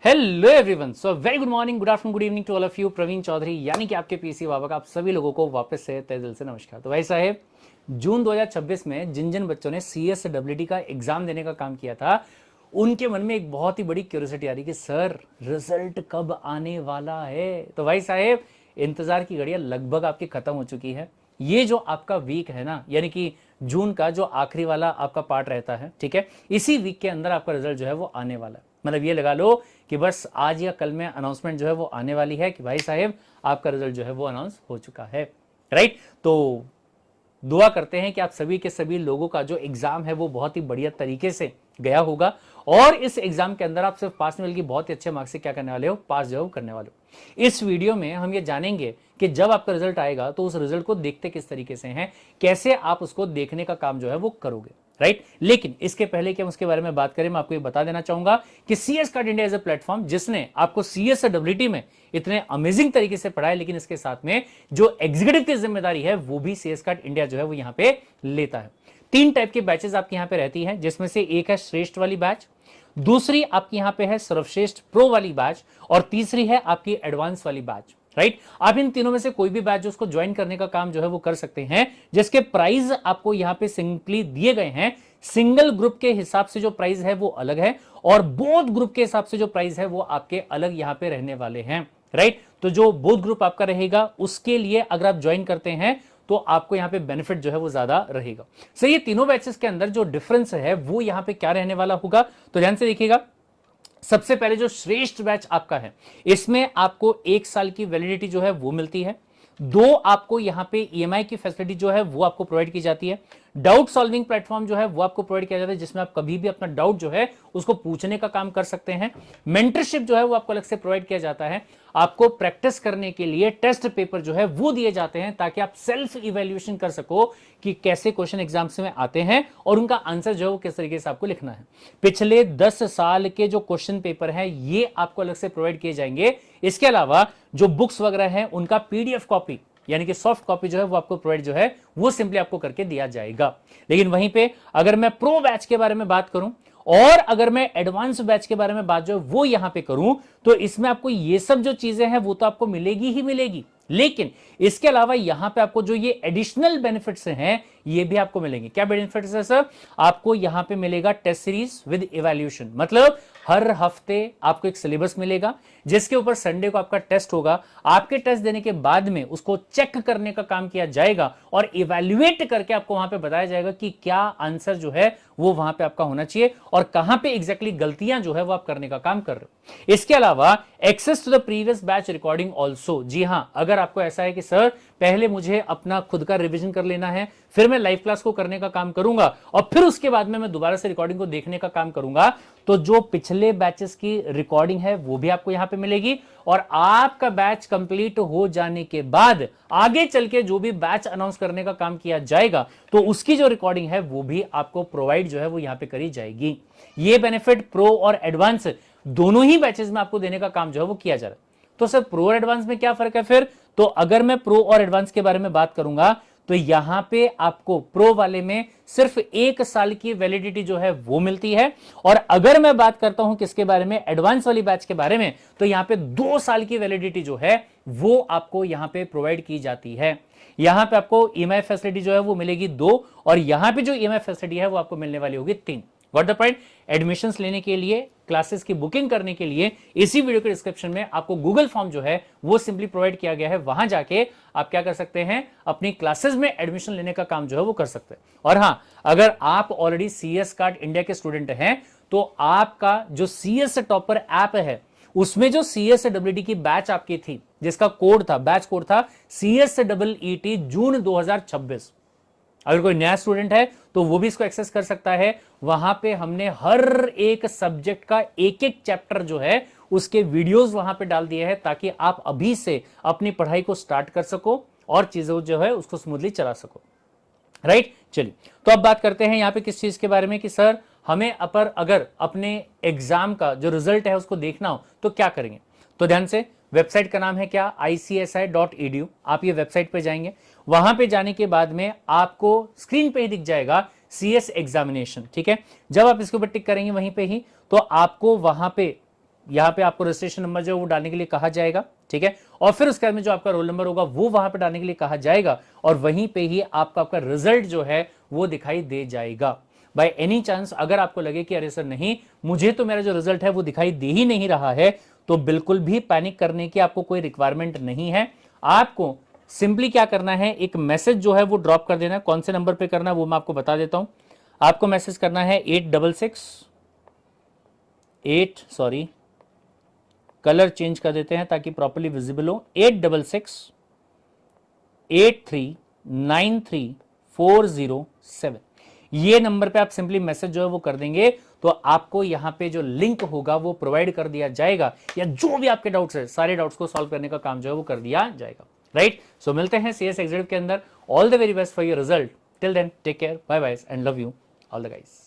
Hello everyone, so very good morning, good afternoon, good evening to all of you. Praveen Chaudhary यानी कि आपके PC बाबा का आप सभी लोगों को वापस से तहे दिल से नमस्कार। तो भाई साहेब, जून 2026 में जिन जिन बच्चों ने CSWD का एग्जाम देने का काम किया था, उनके मन में एक बहुत ही बड़ी क्यूरियोसिटी आ रही कि सर रिजल्ट कब आने वाला है। तो भाई साहेब, इंतजार की घड़ियां लगभग आपकी खत्म हो चुकी है। ये जो आपका वीक है ना, यानी कि जून का जो आखिरी वाला आपका पार्ट रहता है, ठीक है, इसी वीक के अंदर आपका रिजल्ट जो है वो आने वाला है। मतलब ये लगा लो कि बस आज या कल में अनाउंसमेंट जो है वो आने वाली है कि भाई साहेब आपका रिजल्ट जो है वो अनाउंस हो चुका है। राइट, तो दुआ करते हैं कि आप सभी के सभी लोगों का जो एग्जाम है वो बहुत ही बढ़िया तरीके से गया होगा और इस एग्जाम के अंदर आप सिर्फ पास में बल्कि बहुत ही अच्छे मार्क्स से क्या करने वाले हो, पास जो करने वाले हो। इस वीडियो में हम ये जानेंगे कि जब आपका रिजल्ट आएगा तो उस रिजल्ट को देखते किस तरीके से हैं, कैसे आप उसको देखने का काम जो है वो करोगे। राइट, लेकिन इसके पहले कि हम उसके बारे में बात करें, मैं आपको ये बता देना चाहूंगा कि CS card India as a platform जिसने आपको CSWD में इतने अमेजिंग तरीके से पढ़ाया, लेकिन इसके साथ में जो एग्जीक्यूटिव की जिम्मेदारी है वो भी CS कार्ड इंडिया जो है वो यहां पे लेता है। 3 टाइप के बैचेस आपके यहां पे रहती है, जिसमें से एक है श्रेष्ठ वाली बैच, दूसरी आपकी यहां पे है सर्वश्रेष्ठ प्रो वाली बैच और तीसरी है आपकी एडवांस वाली बैच। राइट, आप इन तीनों में से कोई भी बैच जो उसको ज्वाइन करने का काम जो है वो कर सकते हैं, जिसके प्राइस आपको यहां पे सिंपली दिए गए हैं। सिंगल ग्रुप के हिसाब से जो प्राइस है वो अलग है और बोथ ग्रुप के हिसाब से जो प्राइस है वो आपके अलग यहां पे रहने वाले हैं। राइट, तो जो बोथ ग्रुप आपका रहेगा उसके लिए अगर आप ज्वाइन करते हैं तो आपको यहां पे बेनिफिट जो है वो ज्यादा रहेगा। सही, ये तीनों बैचेस के अंदर जो डिफरेंस है वो यहां पे क्या रहने वाला होगा, तो ध्यान से देखिएगा। सबसे पहले जो श्रेष्ठ बैच आपका है, इसमें आपको 1 साल की वैलिडिटी जो है वो मिलती है। 2 आपको यहां पे EMI की फैसिलिटी जो है वो आपको प्रोवाइड की जाती है। डाउट सॉल्विंग प्लेटफॉर्म जो है वो आपको प्रोवाइड किया जाता है, जिसमें आप कभी भी अपना डाउट जो है उसको पूछने का काम कर सकते हैं। मेंटरशिप जो है वो आपको अलग से प्रोवाइड किया जाता है। आपको प्रैक्टिस करने के लिए टेस्ट पेपर जो है वो दिए जाते हैं ताकि आप सेल्फ इवैल्यूएशन कर सको कि कैसे क्वेश्चन एग्जाम्स में आते हैं और उनका आंसर जो है वो किस तरीके से आपको लिखना है। पिछले 10 साल के जो क्वेश्चन पेपर है ये आपको अलग से प्रोवाइड किए जाएंगे। इसके अलावा जो बुक्स वगैरह हैं उनका PDF कॉपी यानी कि सॉफ्ट कॉपी जो है वो आपको प्रोवाइड जो है वो सिंपली आपको करके दिया जाएगा। लेकिन वहीं पे अगर मैं प्रो बैच के बारे में बात करूं और अगर मैं एडवांस बैच के बारे में बात जो है वो यहां पे करूं, तो इसमें आपको ये सब जो चीजें हैं वो तो आपको मिलेगी ही मिलेगी, लेकिन इसके अलावा यहां पे आपको जो ये एडिशनल बेनिफिट्स हैं ये भी आपको मिलेंगे। क्या बेनिफिट्स है सर? आपको यहां पे मिलेगा टेस्ट सीरीज विद इवैल्यूएशन, मतलब हर हफ्ते आपको एक सिलेबस मिलेगा जिसके ऊपर संडे को आपका टेस्ट होगा। आपके टेस्ट देने के बाद में उसको चेक करने का काम किया जाएगा और इवैल्यूएट करके आपको वहां पे बताया जाएगा कि क्या आंसर जो है वो वहां पे आपका होना चाहिए और कहां पे एग्जैक्टली गलतियां जो है वो आप करने का काम कर रहे हो। इसके अलावा access to the previous batch recording also. जी हां, अगर आपको ऐसा है कि सर पहले मुझे अपना खुद का रिवीजन कर लेना है, फिर मैं लाइव क्लास को करने का काम करूंगा और फिर उसके बाद में मैं दोबारा से रिकॉर्डिंग को देखने का काम करूंगा, तो जो पिछले बैचेस की रिकॉर्डिंग है वो भी आपको यहां पे मिलेगी और आपका बैच कंप्लीट हो जाने के बाद आगे चल के जो भी बैच अनाउंस करने का काम किया जाएगा तो उसकी जो रिकॉर्डिंग है वो भी आपको प्रोवाइड जो है वो यहां पे करी जाएगी। ये बेनिफिट प्रो और एडवांस दोनों ही बैचेस में आपको देने का काम जो है वो किया जा रहा है। तो सर प्रो और एडवांस में क्या फर्क है फिर? तो अगर मैं प्रो और एडवांस के बारे में बात करूंगा तो यहां पे आपको प्रो वाले में सिर्फ 1 साल की वैलिडिटी जो है वो मिलती है और अगर मैं बात करता हूं किसके बारे में, एडवांस वाली बैच के बारे में, तो यहां पे 2 साल की वैलिडिटी जो है वो आपको यहां पे प्रोवाइड की जाती है। यहां पे आपको EMI फैसिलिटी जो है वो मिलेगी 2 और यहां पे जो EMI फैसिलिटी है वो आपको मिलने वाली होगी 3। What the point? एडमिशंस लेने के लिए, क्लासेस की बुकिंग करने के लिए इसी वीडियो के डिस्क्रिप्शन में आपको गूगल फॉर्म जो है वो सिंपली प्रोवाइड किया गया है। वहां जाके आप क्या कर सकते हैं, अपनी क्लासेस में एडमिशन लेने का काम जो है वो कर सकते हैं। और हां, अगर आप ऑलरेडी CS कार्ड इंडिया के स्टूडेंट हैं तो आपका जो CS टॉपर ऐप है उसमें जो CSWD की बैच आपकी थी जिसका कोड था, बैच कोड था CSEET जून 2026, अगर कोई नया स्टूडेंट है तो वो भी इसको एक्सेस कर सकता है। वहां पे हमने हर एक सब्जेक्ट का एक एक चैप्टर जो है उसके वीडियोस वहां पे डाल दिए हैं ताकि आप अभी से अपनी पढ़ाई को स्टार्ट कर सको और चीजों जो है उसको स्मूथली चला सको। राइट, चलिए तो अब बात करते हैं यहां पे किस चीज के बारे में कि सर हमें अगर अपने एग्जाम का जो रिजल्ट है उसको देखना हो तो क्या करेंगे। तो ध्यान से, वेबसाइट का नाम है क्या, ICSI.edu। आप ये वेबसाइट पे जाएंगे, वहां पे जाने के बाद में आपको स्क्रीन पे ही दिख जाएगा CS एग्जामिनेशन, ठीक है। जब आप इसके ऊपर टिक करेंगे वहीं पे ही तो आपको वहां पे यहाँ पे आपको रजिस्ट्रेशन नंबर जो है वो डालने के लिए कहा जाएगा, ठीक है, और फिर उसके बाद में जो आपका रोल नंबर होगा वो वहां पे डालने के लिए कहा जाएगा, और वहीं पे ही आपका रिजल्ट जो है वो दिखाई दे जाएगा। बाय एनी चांस अगर आपको लगे कि अरे सर नहीं, मुझे तो मेरा जो रिजल्ट है वो दिखाई दे ही नहीं रहा है, तो बिल्कुल भी पैनिक करने की आपको कोई रिक्वायरमेंट नहीं है। आपको सिंपली क्या करना है, एक मैसेज जो है वो ड्रॉप कर देना है। कौन से नंबर पे करना है वो मैं आपको बता देता हूं। आपको मैसेज करना है 8 कलर चेंज कर देते हैं ताकि प्रॉपर्ली विजिबल हो, 866-8393-407। ये नंबर पे आप सिंपली मैसेज जो है वो कर देंगे, तो आपको यहां पे जो लिंक होगा वो प्रोवाइड कर दिया जाएगा, या जो भी आपके डाउट्स है सारे डाउट्स को सॉल्व करने का काम जो है वो कर दिया जाएगा, राइट। सो मिलते हैं CS एग्जीक्यूटिव के अंदर। All the very best for your result. Till then take care, bye bye and love you all the guys.